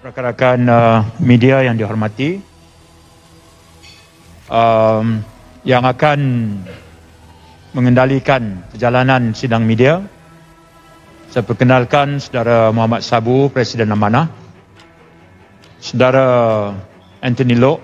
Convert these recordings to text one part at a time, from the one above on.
Rakan-rakan media yang dihormati, yang akan mengendalikan perjalanan sidang media, saya perkenalkan Saudara Muhammad Sabu, Presiden Amanah, Saudara Anthony Loh,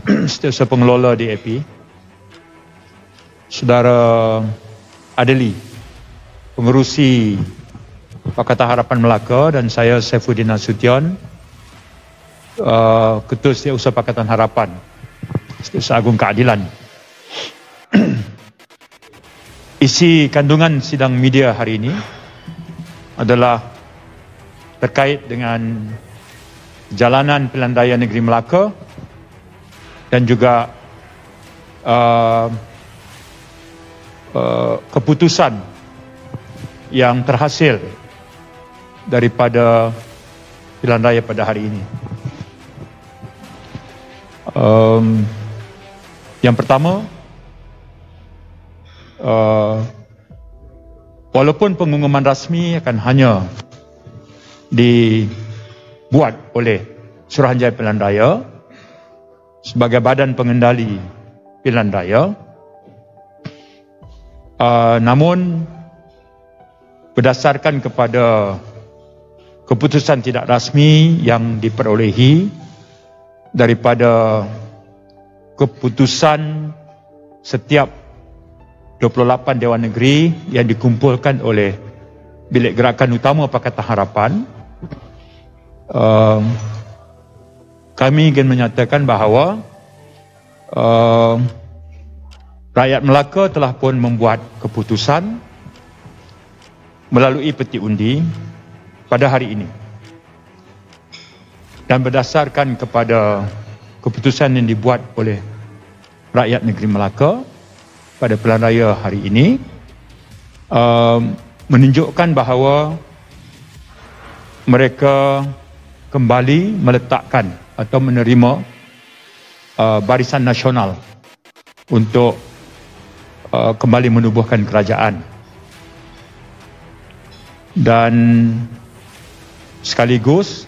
Setiausaha Pengelola DAP, Saudara Adeli, Pengerusi Pakatan Harapan Melaka, dan saya Saifuddin Nasution, Ketua Setiausaha Pakatan Harapan, Setiausaha Agung Keadilan. Isi kandungan sidang media hari ini adalah terkait dengan jalanan pilihan raya negeri Melaka dan juga keputusan yang terhasil daripada pilihan raya pada hari ini. Yang pertama, walaupun pengumuman rasmi akan hanya dibuat oleh Suruhanjaya Pilihan Raya sebagai badan pengendali pilihan raya, namun berdasarkan kepada keputusan tidak rasmi yang diperolehi daripada keputusan setiap 28 Dewan Negeri yang dikumpulkan oleh Bilik Gerakan Utama Pakatan Harapan, kami ingin menyatakan bahawa rakyat Melaka telah pun membuat keputusan melalui peti undi pada hari ini, dan berdasarkan kepada keputusan yang dibuat oleh rakyat negeri Melaka pada pilihan raya hari ini, menunjukkan bahawa mereka kembali meletakkan atau menerima barisan nasional untuk kembali menubuhkan kerajaan. Dan sekaligus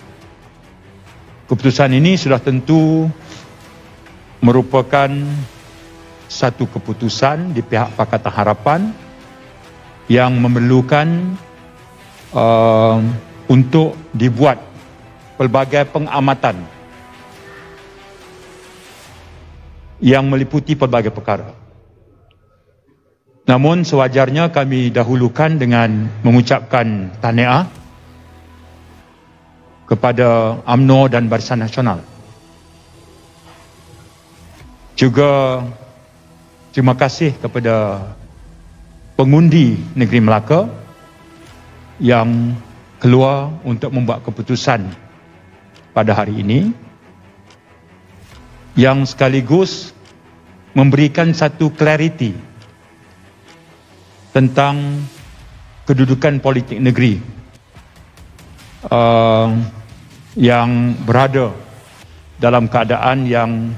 keputusan ini sudah tentu merupakan satu keputusan di pihak Pakatan Harapan yang memerlukan untuk dibuat pelbagai pengamatan yang meliputi pelbagai perkara. Namun sewajarnya kami dahulukan dengan mengucapkan tahniah kepada UMNO dan Barisan Nasional. Juga terima kasih kepada pengundi negeri Melaka yang keluar untuk membuat keputusan pada hari ini, yang sekaligus memberikan satu clarity tentang kedudukan politik negeri yang berada dalam keadaan yang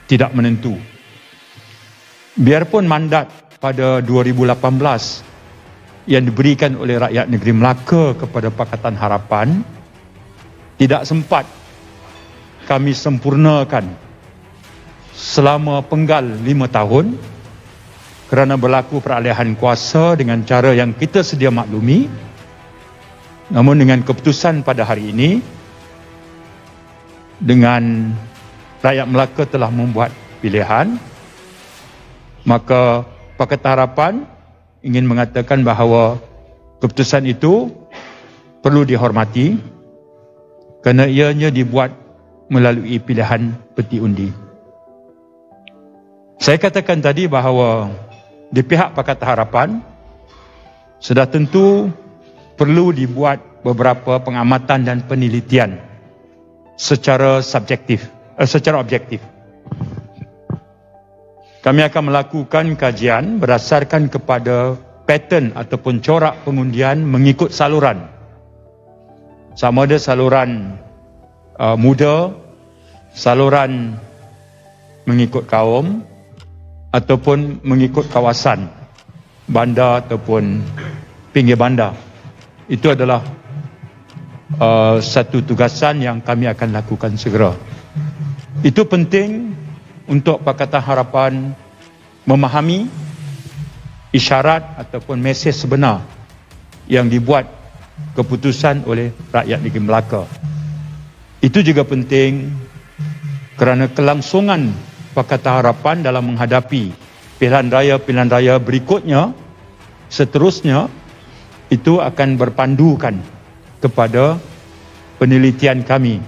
tidak menentu. Biarpun mandat pada 2018 yang diberikan oleh rakyat negeri Melaka kepada Pakatan Harapan tidak sempat kami sempurnakan selama penggal 5 tahun kerana berlaku peralihan kuasa dengan cara yang kita sedia maklumi. Namun dengan keputusan pada hari ini, dengan rakyat Melaka telah membuat pilihan, maka Pakatan Harapan ingin mengatakan bahawa keputusan itu perlu dihormati kerana ianya dibuat melalui pilihan peti undi. Saya katakan tadi bahawa di pihak Pakatan Harapan sudah tentu perlu dibuat beberapa pengamatan dan penelitian secara objektif. Kami akan melakukan kajian berdasarkan kepada pattern ataupun corak pengundian mengikut saluran. Sama ada saluran muda, saluran mengikut kaum, ataupun mengikut kawasan bandar ataupun pinggir bandar. Itu adalah satu tugasan yang kami akan lakukan segera. Itu penting untuk Pakatan Harapan memahami isyarat ataupun mesej sebenar yang dibuat keputusan oleh rakyat negeri Melaka. Itu juga penting kerana kelangsungan Pakatan Harapan dalam menghadapi pilihan raya berikutnya, seterusnya, itu akan berpandukan kepada penelitian kami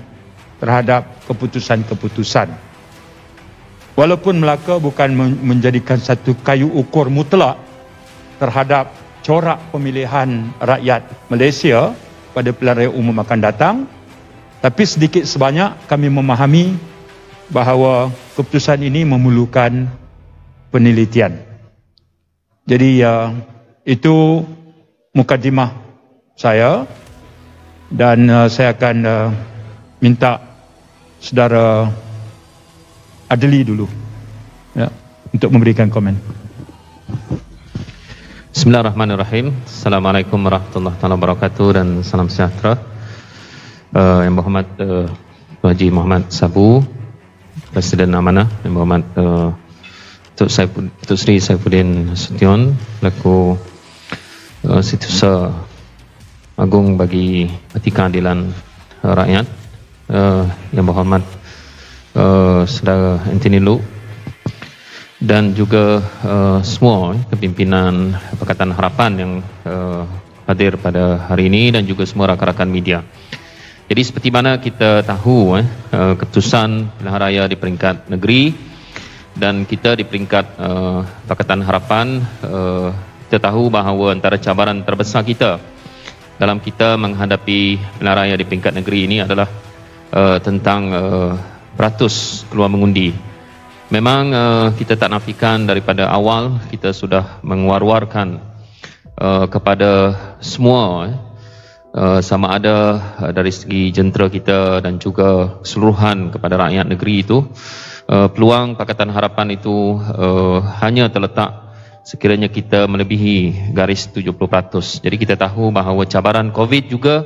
terhadap keputusan-keputusan. Walaupun Melaka bukan menjadikan satu kayu ukur mutlak terhadap corak pemilihan rakyat Malaysia pada pilihan raya umum akan datang, tapi sedikit sebanyak kami memahami bahawa keputusan ini memerlukan penelitian. Jadi itu mukadimah saya, dan saya akan minta saudara Adli dulu untuk memberikan komen. Bismillahirrahmanirrahim. Assalamualaikum warahmatullahi wabarakatuh dan salam sejahtera. Yang berhormat Tuan Haji Muhammad Sabu, Presiden Amanah, Yang berhormat Tuk Sri Saifuddin Sution, Pelaku Setiausaha Agung bagi Parti Keadilan Rakyat, Yang berhormat Saudara Anthony Lu, dan juga semua kepimpinan Pakatan Harapan yang hadir pada hari ini, dan juga semua rakan-rakan media. Jadi seperti mana kita tahu keputusan pilihan raya di peringkat negeri dan kita di peringkat Pakatan Harapan, kita tahu bahawa antara cabaran terbesar kita dalam kita menghadapi pilihan raya di peringkat negeri ini adalah tentang peratus keluar mengundi. Memang kita tak nafikan daripada awal kita sudah menguar-warkan kepada semua, sama ada dari segi jentera kita dan juga keseluruhan kepada rakyat negeri itu, peluang Pakatan Harapan itu hanya terletak sekiranya kita melebihi garis 70%. Jadi kita tahu bahawa cabaran COVID juga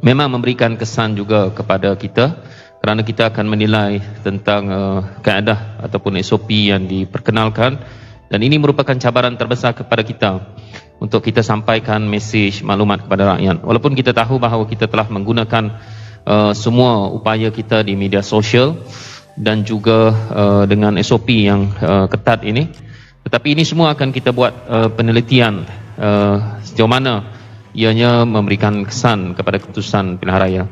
memang memberikan kesan juga kepada kita, kerana kita akan menilai tentang kaedah ataupun SOP yang diperkenalkan, dan ini merupakan cabaran terbesar kepada kita untuk kita sampaikan mesej maklumat kepada rakyat. Walaupun kita tahu bahawa kita telah menggunakan semua upaya kita di media sosial dan juga dengan SOP yang ketat ini, tetapi ini semua akan kita buat penelitian sejauh mana ianya memberikan kesan kepada keputusan pilihan raya.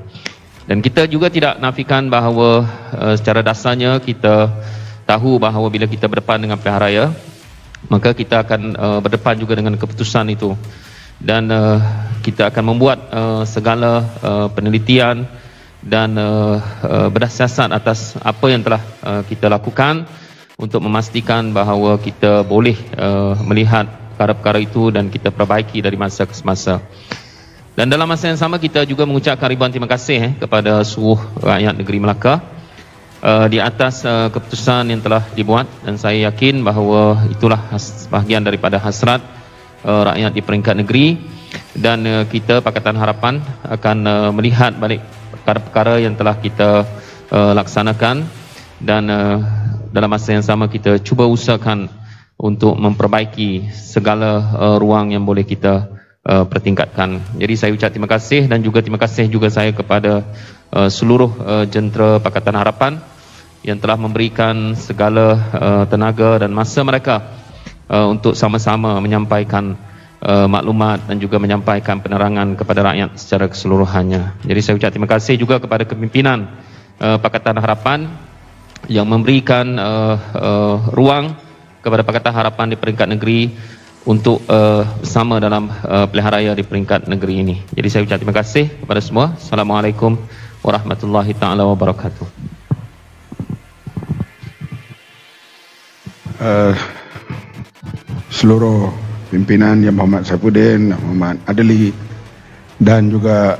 Dan kita juga tidak nafikan bahawa secara dasarnya kita tahu bahawa bila kita berdepan dengan pilihan raya, maka kita akan berdepan juga dengan keputusan itu, dan kita akan membuat segala penelitian dan berdasarkan atas apa yang telah kita lakukan untuk memastikan bahawa kita boleh melihat perkara-perkara itu dan kita perbaiki dari masa ke semasa. Dan dalam masa yang sama kita juga mengucapkan ribuan terima kasih kepada seluruh rakyat negeri Melaka di atas keputusan yang telah dibuat, dan saya yakin bahawa itulah bahagian daripada hasrat rakyat di peringkat negeri, dan kita Pakatan Harapan akan melihat balik perkara-perkara yang telah kita laksanakan, dan dalam masa yang sama kita cuba usahakan untuk memperbaiki segala ruang yang boleh kita pertingkatkan. Jadi saya ucap terima kasih, dan juga terima kasih juga saya kepada seluruh jentera Pakatan Harapan yang telah memberikan segala tenaga dan masa mereka untuk sama-sama menyampaikan maklumat dan juga menyampaikan penerangan kepada rakyat secara keseluruhannya. Jadi saya ucap terima kasih juga kepada kepimpinan Pakatan Harapan yang memberikan ruang kepada Pakatan Harapan di peringkat negeri untuk bersama dalam pilihan raya di peringkat negeri ini. Jadi saya ucap terima kasih kepada semua. Assalamualaikum warahmatullahi taala wabarakatuh. Seluruh pimpinan Yang Berhormat Saifuddin, Yang Berhormat Adli, dan juga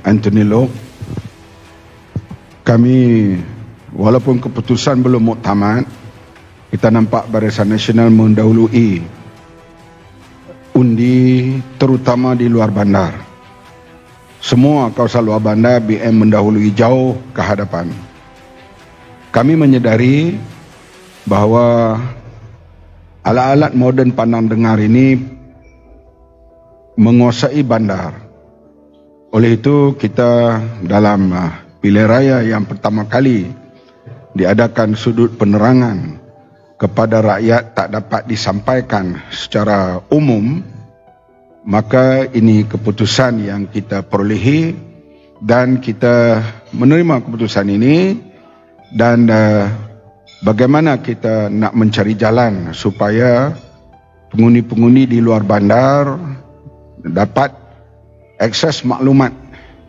Anthony Loh, kami walaupun keputusan belum muktamad, kita nampak Barisan Nasional mendahului undi terutama di luar bandar. semua kawasan luar bandar BM mendahului jauh ke hadapan. Kami menyedari bahawa alat-alat moden pandang dengar ini menguasai bandar. Oleh itu kita dalam pilihan raya yang pertama kali diadakan sudut penerangan kepada rakyat tak dapat disampaikan secara umum, maka ini keputusan yang kita perolehi dan kita menerima keputusan ini dan bagaimana kita nak mencari jalan supaya pengundi-pengundi di luar bandar dapat akses maklumat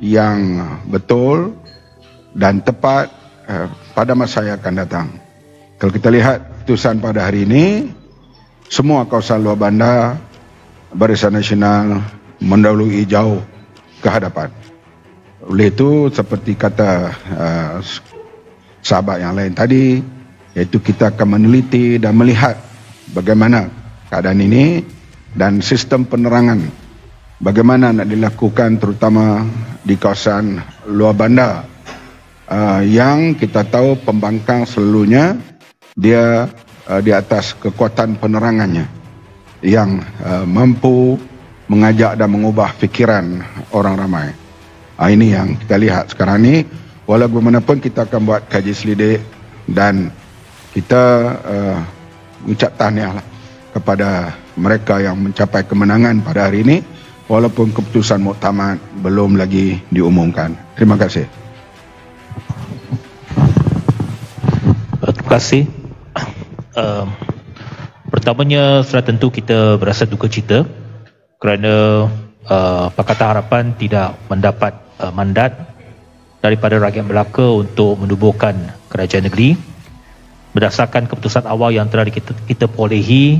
yang betul dan tepat pada masa yang akan datang. Kalau kita lihat keputusan pada hari ini, semua kawasan luar bandar Barisan Nasional mendahului jauh ke hadapan. Oleh itu, seperti kata sahabat yang lain tadi, iaitu kita akan meneliti dan melihat bagaimana keadaan ini dan sistem penerangan bagaimana nak dilakukan terutama di kawasan luar bandar yang kita tahu pembangkang selalunya dia di atas kekuatan penerangannya yang mampu mengajak dan mengubah fikiran orang ramai. Ini yang kita lihat sekarang ni. Walau bagaimanapun kita akan buat kaji selidik dan kita ucap tahniah kepada mereka yang mencapai kemenangan pada hari ini walaupun keputusan muktamad belum lagi diumumkan. Terima kasih. Terima kasih. Pertamanya sudah tentu kita berasa duka cita kerana Pakatan Harapan tidak mendapat mandat daripada rakyat Melaka untuk menubuhkan kerajaan negeri. Berdasarkan keputusan awal yang telah kita perolehi,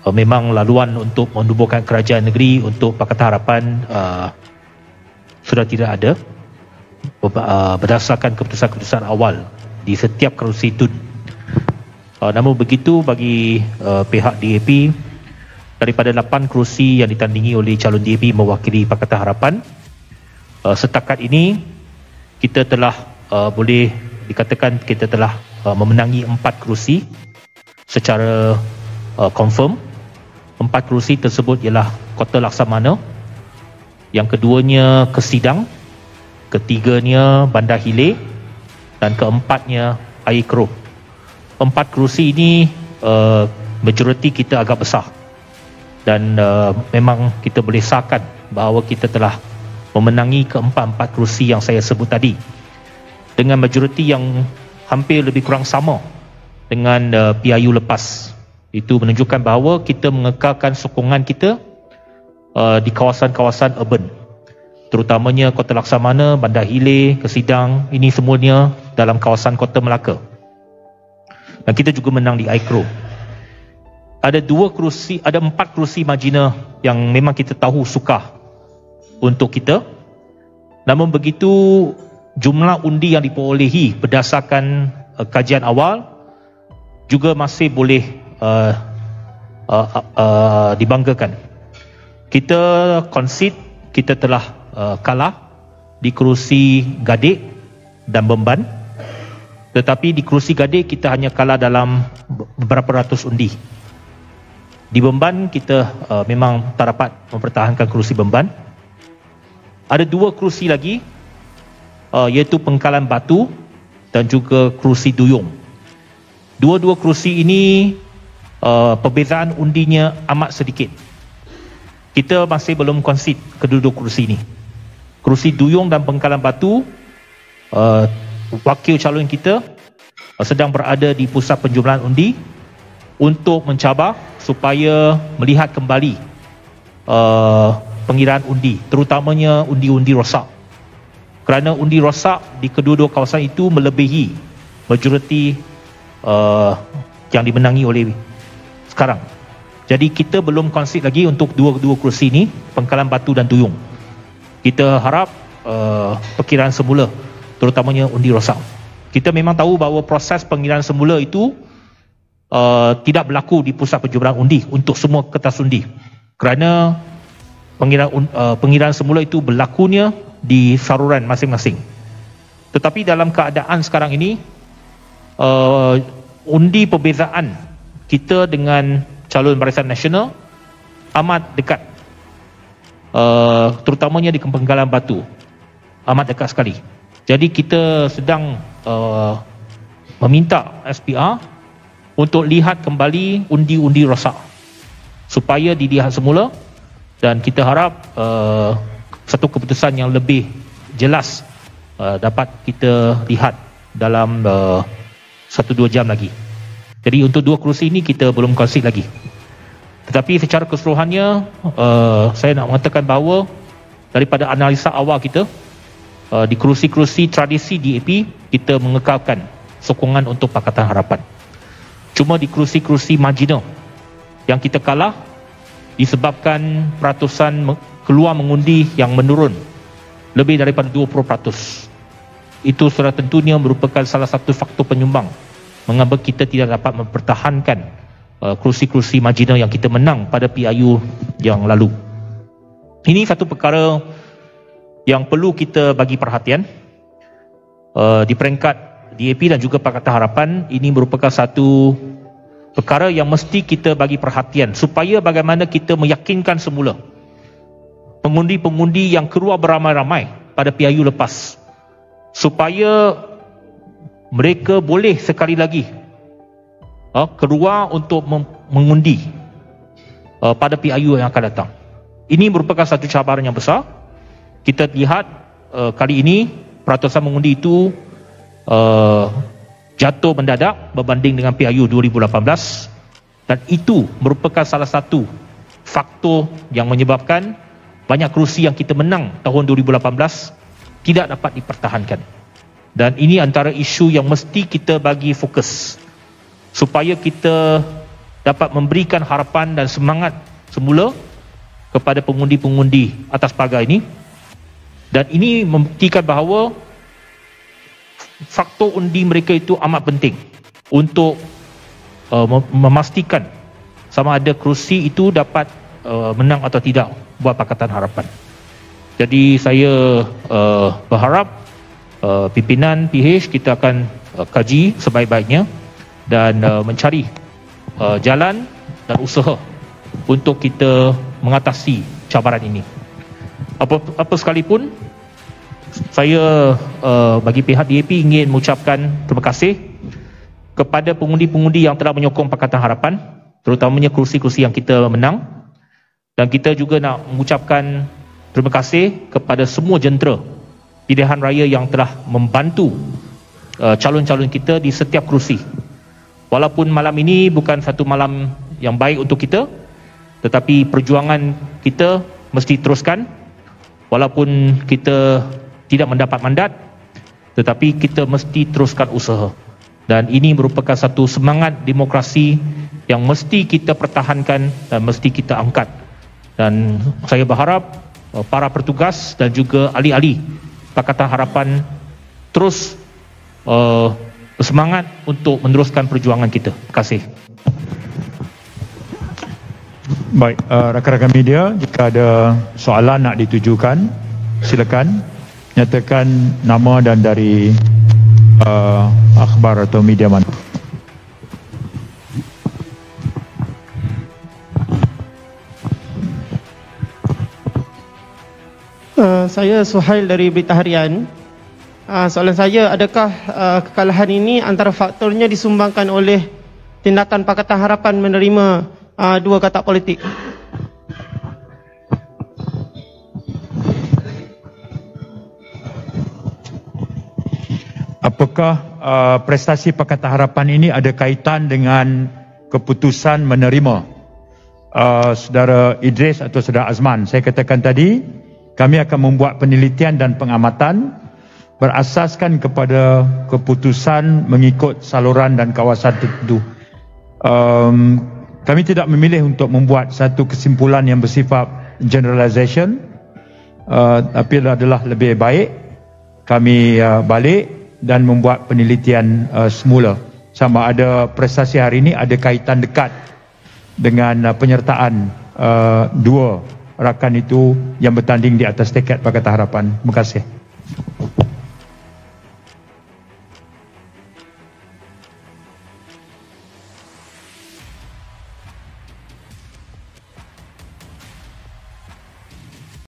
memang laluan untuk menubuhkan kerajaan negeri untuk Pakatan Harapan sudah tidak ada berdasarkan keputusan-keputusan awal di setiap kerusi TUN. Namun begitu bagi pihak DAP, daripada 8 kerusi yang ditandingi oleh calon DAP mewakili Pakatan Harapan, setakat ini kita telah boleh dikatakan kita telah memenangi 4 kerusi secara confirm. 4 kerusi tersebut ialah Kota Laksamana, yang keduanya Kesidang, ketiganya Bandar Hilir dan keempatnya Air Keruh. 4 kerusi ini majoriti kita agak besar dan memang kita boleh sahkan bahawa kita telah memenangi keempat-empat kerusi yang saya sebut tadi dengan majoriti yang hampir lebih kurang sama dengan PIU lepas. Itu menunjukkan bahawa kita mengekalkan sokongan kita di kawasan-kawasan urban, terutamanya Kota Laksamana, Bandar Hilir, Kesidang, ini semuanya dalam kawasan Kota Melaka. Dan kita juga menang di Air Keruh. Ada 4 kerusi marginal yang memang kita tahu sukar untuk kita. Namun begitu, jumlah undi yang diperolehi berdasarkan kajian awal juga masih boleh dibanggakan. Kita concede kita telah kalah di kerusi Gadik dan Bemban, tetapi di kerusi Gadik kita hanya kalah dalam beberapa ratus undi. Di Bemban kita memang tak dapat mempertahankan kerusi Bemban. Ada 2 kerusi lagi, iaitu Pengkalan Batu dan juga kerusi Duyung. Dua-dua kerusi ini perbezaan undinya amat sedikit. Kita masih belum concede kedua-dua kerusi ini. Kerusi Duyung dan Pengkalan Batu, wakil calon kita sedang berada di pusat penjumlahan undi untuk mencabar supaya melihat kembali pengiraan undi, terutamanya undi-undi rosak. Kerana undi rosak di kedua-dua kawasan itu melebihi majoriti yang dimenangi oleh sekarang. Jadi kita belum concede lagi untuk dua kerusi ini, Pengkalan Batu dan Duyung. Kita harap perkiraan semula, terutamanya undi rosak. Kita memang tahu bahawa proses pengiraan semula itu tidak berlaku di pusat penjumlahan undi untuk semua kertas undi. Kerana pengiraan semula itu berlakunya di saluran masing-masing. Tetapi dalam keadaan sekarang ini, undi perbezaan kita dengan calon Barisan Nasional amat dekat, terutamanya di Penggalan Batu, amat dekat sekali. Jadi kita sedang meminta SPR untuk lihat kembali undi-undi rosak supaya dilihat semula, dan kita harap satu keputusan yang lebih jelas dapat kita lihat dalam 1-2 jam lagi. Jadi untuk 2 kerusi ini kita belum konsep lagi. Tetapi secara keseluruhannya, saya nak mengatakan bahawa daripada analisa awal kita, di kerusi-kerusi tradisi DAP kita mengekalkan sokongan untuk Pakatan Harapan. Cuma di kerusi-kerusi marginal yang kita kalah disebabkan peratusan keluar mengundi yang menurun lebih daripada 20%. Itu sudah tentunya merupakan salah satu faktor penyumbang mengapa kita tidak dapat mempertahankan kerusi-kerusi marginal yang kita menang pada PIU yang lalu. Ini satu perkara yang perlu kita bagi perhatian di peringkat DAP dan juga Pakatan Harapan. Ini merupakan satu perkara yang mesti kita bagi perhatian supaya bagaimana kita meyakinkan semula pengundi-pengundi yang keluar beramai-ramai pada PIU lepas, supaya mereka boleh sekali lagi keluar untuk mengundi pada PIU yang akan datang. Ini merupakan satu cabaran yang besar. Kita lihat kali ini peratusan mengundi itu jatuh mendadak berbanding dengan PIU 2018, dan itu merupakan salah satu faktor yang menyebabkan banyak kerusi yang kita menang tahun 2018 tidak dapat dipertahankan. Dan ini antara isu yang mesti kita bagi fokus supaya kita dapat memberikan harapan dan semangat semula kepada pengundi-pengundi atas pagar ini. Dan ini membuktikan bahawa faktor undi mereka itu amat penting untuk memastikan sama ada kerusi itu dapat menang atau tidak buat Pakatan Harapan. Jadi saya berharap pimpinan PH kita akan kaji sebaik-baiknya dan mencari jalan dan usaha untuk kita mengatasi cabaran ini. Apa sekalipun, saya bagi pihak DAP ingin mengucapkan terima kasih kepada pengundi-pengundi yang telah menyokong Pakatan Harapan, terutamanya kerusi-kerusi yang kita menang. Dan kita juga nak mengucapkan terima kasih kepada semua jentera pilihan raya yang telah membantu calon-calon kita di setiap kerusi. Walaupun malam ini bukan satu malam yang baik untuk kita, tetapi perjuangan kita mesti teruskan. Walaupun kita tidak mendapat mandat, tetapi kita mesti teruskan usaha. Dan ini merupakan satu semangat demokrasi yang mesti kita pertahankan dan mesti kita angkat. Dan saya berharap para petugas dan juga ahli-ahli Pakatan Harapan terus bersemangat untuk meneruskan perjuangan kita. Terima kasih. Baik, rakan-rakan media, jika ada soalan nak ditujukan, silakan nyatakan nama dan dari akhbar atau media mana. Saya Suhail dari Berita Harian. Soalan saya, adakah kekalahan ini antara faktornya disumbangkan oleh tindakan Pakatan Harapan menerima 2 katak politik? Apakah prestasi Pakatan Harapan ini ada kaitan dengan keputusan menerima saudara Idris atau saudara Azman? Saya katakan tadi, kami akan membuat penelitian dan pengamatan berasaskan kepada keputusan mengikut saluran dan kawasan tertentu. Kami tidak memilih untuk membuat satu kesimpulan yang bersifat generalization, tapi adalah lebih baik kami balik dan membuat penelitian semula sama ada prestasi hari ini ada kaitan dekat dengan penyertaan 2 rakan itu yang bertanding di atas tiket Pakatan Harapan. Terima kasih.